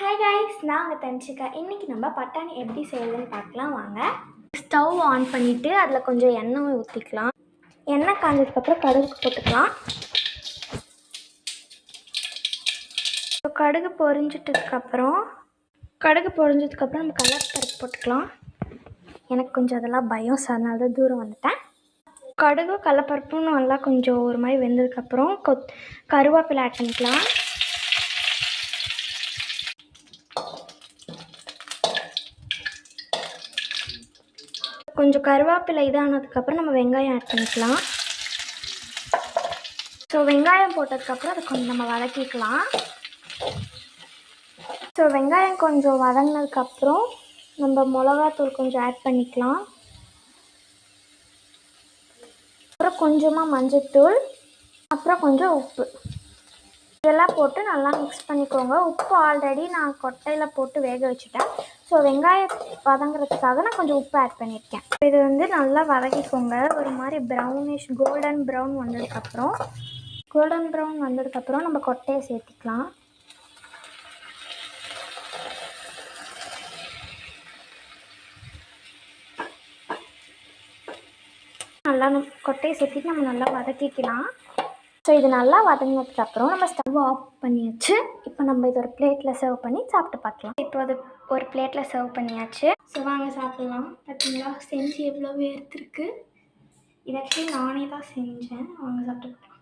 Hi guys, நான் உங்கள் தன்ஷிகா. இன்றைக்கி நம்ம பட்டாணி எப்படி செய்யறதுன்னு பார்க்கலாம் வாங்க. ஸ்டவ் ஆன் பண்ணிவிட்டு அதில் கொஞ்சம் எண்ணெய் ஊற்றிக்கலாம். எண்ணெய் காஞ்சதுக்கப்புறம் கடுகு போட்டுக்கலாம். கடுகு பொரிஞ்சதுக்கப்புறம் நம்ம கடலைப்பருப்பு போட்டுக்கலாம். எனக்கு கொஞ்சம் அதெல்லாம் பயம், ஸோ அதனால தான் தூரம் வந்துட்டேன். கடுகு கடலைப்பருப்பும் நல்லா கொஞ்சம் ஒரு மாதிரி வெந்ததுக்கப்புறம் கருவேப்பிலை ஆட் பண்ணிக்கலாம். கொஞ்சம் கருவேப்பிலை இதானதுக்கப்புறம் நம்ம வெங்காயம் ஆட் பண்ணிக்கலாம். ஸோ வெங்காயம் போட்டதுக்கப்புறம் அதை கொஞ்சம் நம்ம வதக்கிக்கலாம். ஸோ வெங்காயம் கொஞ்சம் வதங்கினதுக்கப்புறம் நம்ம மிளகாத்தூள் கொஞ்சம் ஆட் பண்ணிக்கலாம். அப்புறம் கொஞ்சமாக மஞ்சள்தூள், அப்புறம் கொஞ்சம் உப்பு, இதெல்லாம் போட்டு நல்லா மிக்ஸ் பண்ணிக்கோங்க. உப்பு ஆல்ரெடி நான் கொட்டையில் போட்டு வேக வச்சுட்டேன். ஸோ வெங்காயம் வதங்குறதுக்காக நான் கொஞ்சம் உப்பு ஆட் பண்ணியிருக்கேன். இது நல்லா வதக்கிக்கோங்க. ஒரு மாதிரி ப்ரௌனிஷ் கோல்டன் ப்ரௌன் வந்ததுக்கப்புறம் நம்ம கொட்டையை சேர்த்திக்கலாம். நல்லா கொட்டையை சேர்த்திட்டு நம்ம நல்லா வதக்கிக்கலாம். ஸோ இது நல்லா வதங்கினதுக்கப்புறம் நம்ம ஸ்டவ் ஆஃப் பண்ணியாச்சு. இப்போ நம்ம இது ஒரு பிளேட்டில் சர்வ் பண்ணி சாப்பிட்டு பார்க்கலாம். இப்போ அது ஒரு பிளேட்டில் சர்வ் பண்ணியாச்சு. ஸோ வாங்க சாப்பிட்லாம். பார்த்தீங்களா, செஞ்சு எவ்வளோ எடுத்துருக்கு. இது ஆக்சுவலி நானே தான் செஞ்சேன். வாங்க சாப்பிட்டு பார்க்கலாம்.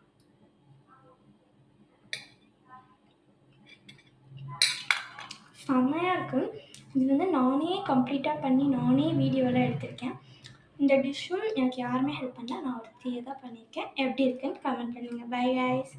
செம்மையாக இருக்குது. இது நானே கம்ப்ளீட்டாக பண்ணி நானே வீடியோலாம் எடுத்திருக்கேன். இந்த டிஷ்ஷும் எனக்கு யாருமே ஹெல்ப் பண்ணல, நான் ஒருத்தியே தான் பண்ணியிருக்கேன். எப்படி இருக்குன்னு கமெண்ட் பண்ணுங்கள். Bye guys.